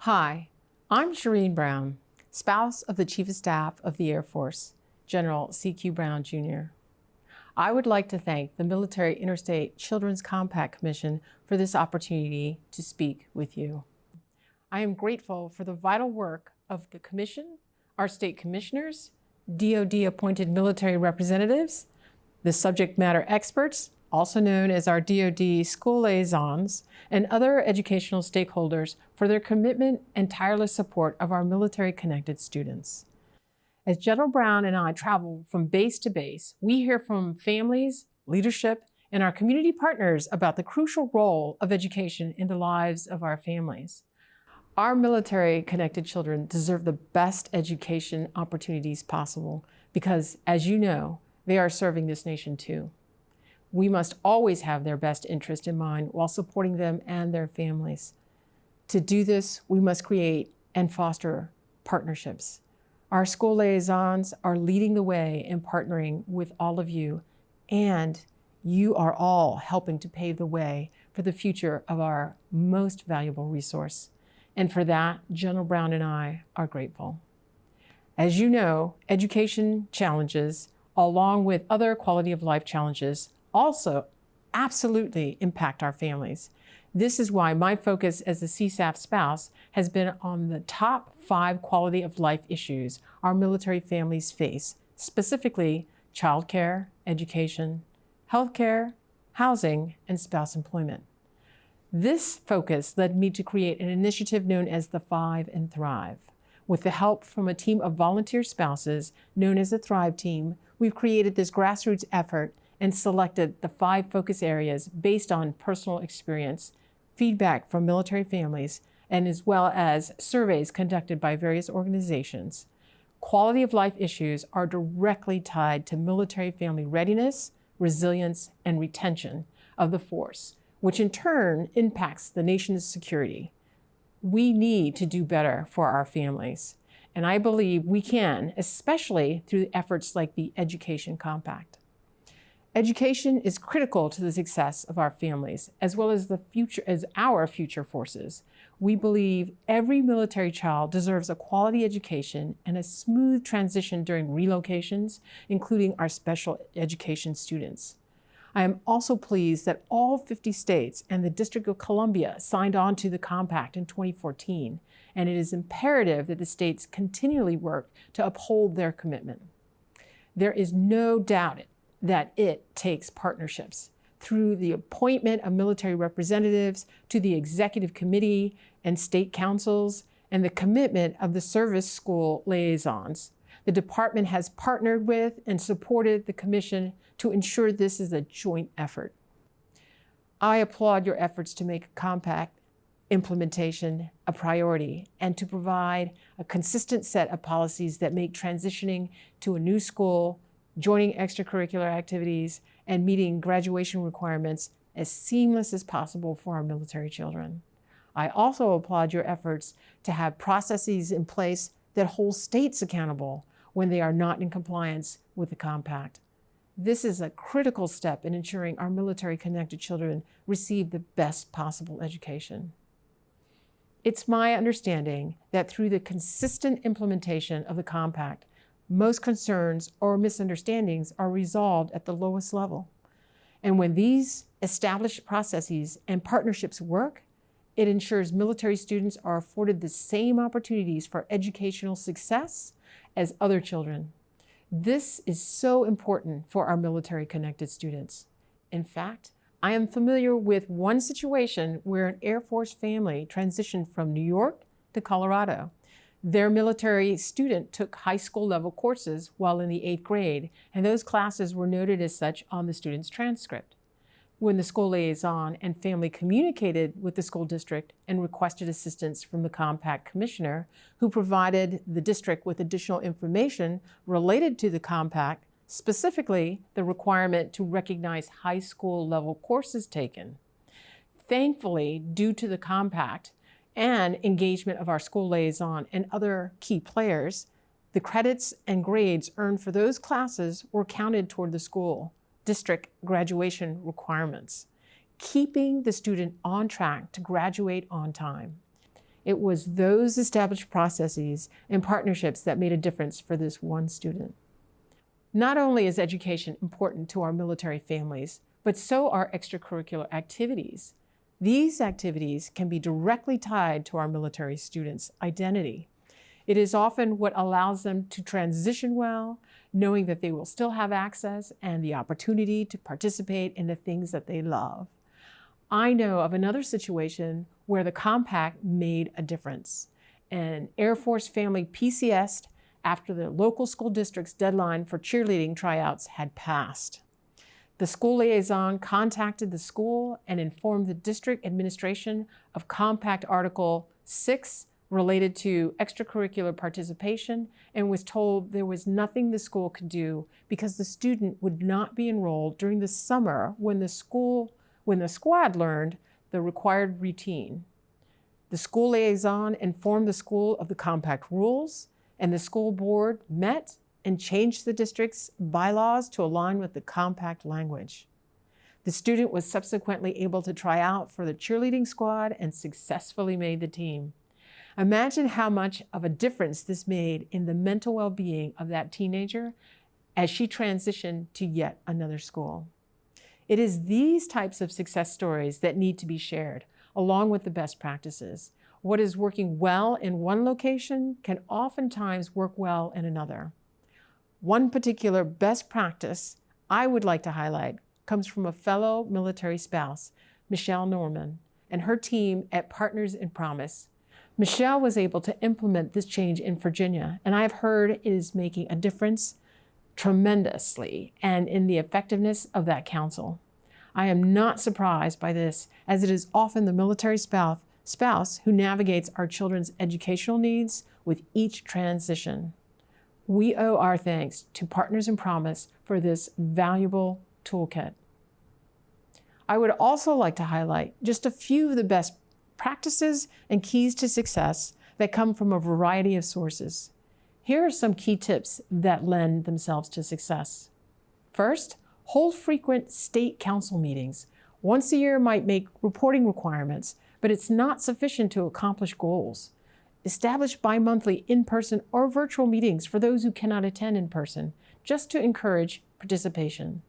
Hi, I'm Shereen Brown, spouse of the Chief of Staff of the Air Force, General C.Q. Brown, Jr. I would like to thank the Military Interstate Children's Compact Commission for this opportunity to speak with you. I am grateful for the vital work of the Commission, our state commissioners, DoD-appointed military representatives, the subject matter experts, also known as our DoD school liaisons, and other educational stakeholders for their commitment and tireless support of our military-connected students. As General Brown and I travel from base to base, we hear from families, leadership, and our community partners about the crucial role of education in the lives of our families. Our military-connected children deserve the best education opportunities possible because, as you know, they are serving this nation too. We must always have their best interest in mind while supporting them and their families. To do this, we must create and foster partnerships. Our school liaisons are leading the way in partnering with all of you, and you are all helping to pave the way for the future of our most valuable resource. And for that, General Brown and I are grateful. As you know, education challenges, along with other quality of life challenges, also absolutely impact our families. This is why my focus as a CSAF spouse has been on the top 5 quality of life issues our military families face, specifically childcare, education, healthcare, housing, and spouse employment. This focus led me to create an initiative known as the 5 and Thrive. With the help from a team of volunteer spouses known as the Thrive Team, we've created this grassroots effort and selected the 5 focus areas based on personal experience, feedback from military families, and as well as surveys conducted by various organizations. Quality of life issues are directly tied to military family readiness, resilience, and retention of the force, which in turn impacts the nation's security. We need to do better for our families, and I believe we can, especially through efforts like the Education Compact. Education is critical to the success of our families, as well as our future forces. We believe every military child deserves a quality education and a smooth transition during relocations, including our special education students. I am also pleased that all 50 states and the District of Columbia signed on to the compact in 2014, and it is imperative that the states continually work to uphold their commitment. There is no doubt that it takes partnerships through the appointment of military representatives to the executive committee and state councils and the commitment of the service school liaisons. The department has partnered with and supported the commission to ensure this is a joint effort. I applaud your efforts to make compact implementation a priority and to provide a consistent set of policies that make transitioning to a new school, joining extracurricular activities, and meeting graduation requirements as seamless as possible for our military children. I also applaud your efforts to have processes in place that hold states accountable when they are not in compliance with the compact. This is a critical step in ensuring our military-connected children receive the best possible education. It's my understanding that through the consistent implementation of the compact, most concerns or misunderstandings are resolved at the lowest level. And when these established processes and partnerships work, it ensures military students are afforded the same opportunities for educational success as other children. This is so important for our military-connected students. In fact, I am familiar with one situation where an Air Force family transitioned from New York to Colorado. Their military student took high school level courses while in the 8th grade, and those classes were noted as such on the student's transcript. When the school liaison and family communicated with the school district and requested assistance from the compact commissioner, who provided the district with additional information related to the compact, specifically the requirement to recognize high school level courses taken. Thankfully, due to the compact, and engagement of our school liaison and other key players, the credits and grades earned for those classes were counted toward the school district graduation requirements, keeping the student on track to graduate on time. It was those established processes and partnerships that made a difference for this one student. Not only is education important to our military families, but so are extracurricular activities. These activities can be directly tied to our military students' identity. It is often what allows them to transition well, knowing that they will still have access and the opportunity to participate in the things that they love. I know of another situation where the compact made a difference. An Air Force family PCS'd after the local school district's deadline for cheerleading tryouts had passed. The school liaison contacted the school and informed the district administration of Compact Article 6 related to extracurricular participation, and was told there was nothing the school could do because the student would not be enrolled during the summer when the squad learned the required routine. The school liaison informed the school of the compact rules, and the school board met and changed the district's bylaws to align with the compact language. The student was subsequently able to try out for the cheerleading squad and successfully made the team. Imagine how much of a difference this made in the mental well-being of that teenager as she transitioned to yet another school. It is these types of success stories that need to be shared, along with the best practices. What is working well in one location can oftentimes work well in another. One particular best practice I would like to highlight comes from a fellow military spouse, Michelle Norman, and her team at Partners in Promise. Michelle was able to implement this change in Virginia, and I have heard it is making a difference tremendously and in the effectiveness of that council. I am not surprised by this, as it is often the military spouse who navigates our children's educational needs with each transition. We owe our thanks to Partners in Promise for this valuable toolkit. I would also like to highlight just a few of the best practices and keys to success that come from a variety of sources. Here are some key tips that lend themselves to success. First, hold frequent state council meetings. Once a year might make reporting requirements, but it's not sufficient to accomplish goals. Establish bi-monthly in-person or virtual meetings for those who cannot attend in person, just to encourage participation.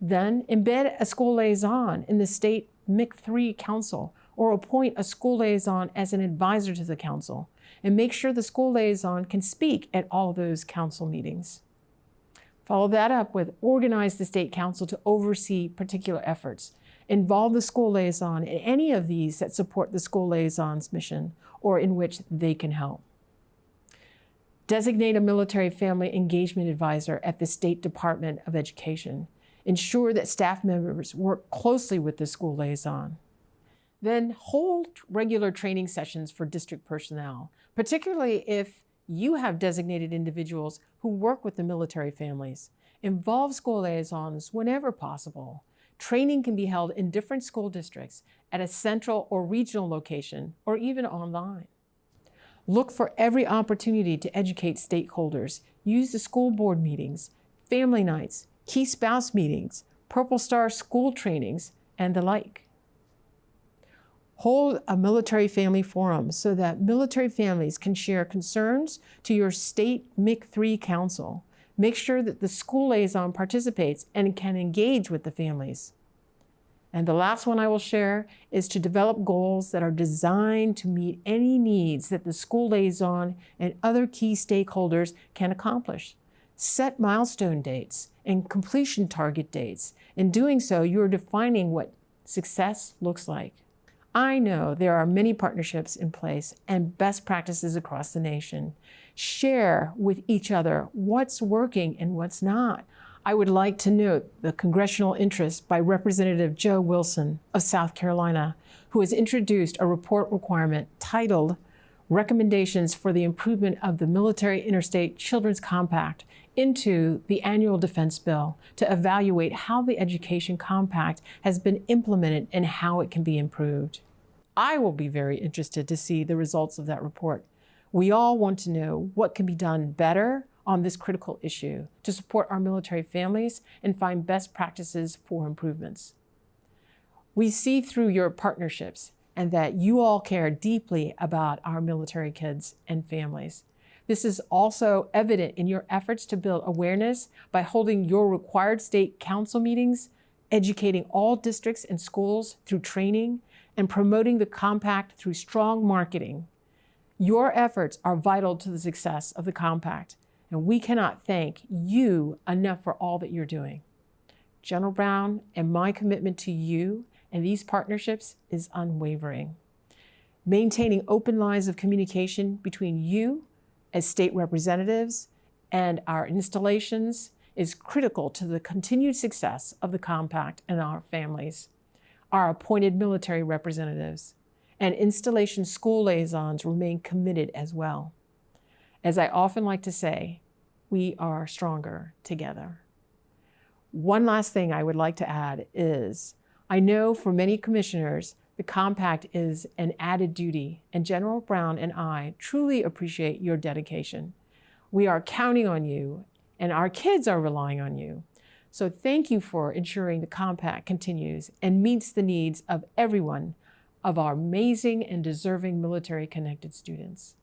Then, embed a school liaison in the state MIC3 council, or appoint a school liaison as an advisor to the council, and make sure the school liaison can speak at all those council meetings. Follow that up with organize the state council to oversee particular efforts. Involve the school liaison in any of these that support the school liaison's mission or in which they can help. Designate a military family engagement advisor at the State Department of Education. Ensure that staff members work closely with the school liaison. Then hold regular training sessions for district personnel, particularly if you have designated individuals who work with the military families. Involve school liaisons whenever possible. Training can be held in different school districts at a central or regional location, or even online. Look for every opportunity to educate stakeholders. Use the school board meetings, family nights, key spouse meetings, Purple Star school trainings, and the like. Hold a military family forum so that military families can share concerns to your state MIC3 council. Make sure that the school liaison participates and can engage with the families. And the last one I will share is to develop goals that are designed to meet any needs that the school liaison and other key stakeholders can accomplish. Set milestone dates and completion target dates. In doing so, you are defining what success looks like. I know there are many partnerships in place and best practices across the nation. Share with each other what's working and what's not. I would like to note the congressional interest by Representative Joe Wilson of South Carolina, who has introduced a report requirement titled Recommendations for the Improvement of the Military Interstate Children's Compact into the annual defense bill to evaluate how the Education Compact has been implemented and how it can be improved. I will be very interested to see the results of that report. We all want to know what can be done better on this critical issue to support our military families and find best practices for improvements. We see through your partnerships, and that you all care deeply about our military kids and families. This is also evident in your efforts to build awareness by holding your required state council meetings, educating all districts and schools through training, and promoting the compact through strong marketing. Your efforts are vital to the success of the compact, and we cannot thank you enough for all that you're doing. General Brown and my commitment to you and these partnerships is unwavering. Maintaining open lines of communication between you as state representatives and our installations is critical to the continued success of the compact and our families. Our appointed military representatives and installation school liaisons remain committed as well. As I often like to say, we are stronger together. One last thing I would like to add is, I know for many commissioners, the compact is an added duty, and General Brown and I truly appreciate your dedication. We are counting on you, and our kids are relying on you. So thank you for ensuring the compact continues and meets the needs of everyone of our amazing and deserving military-connected students.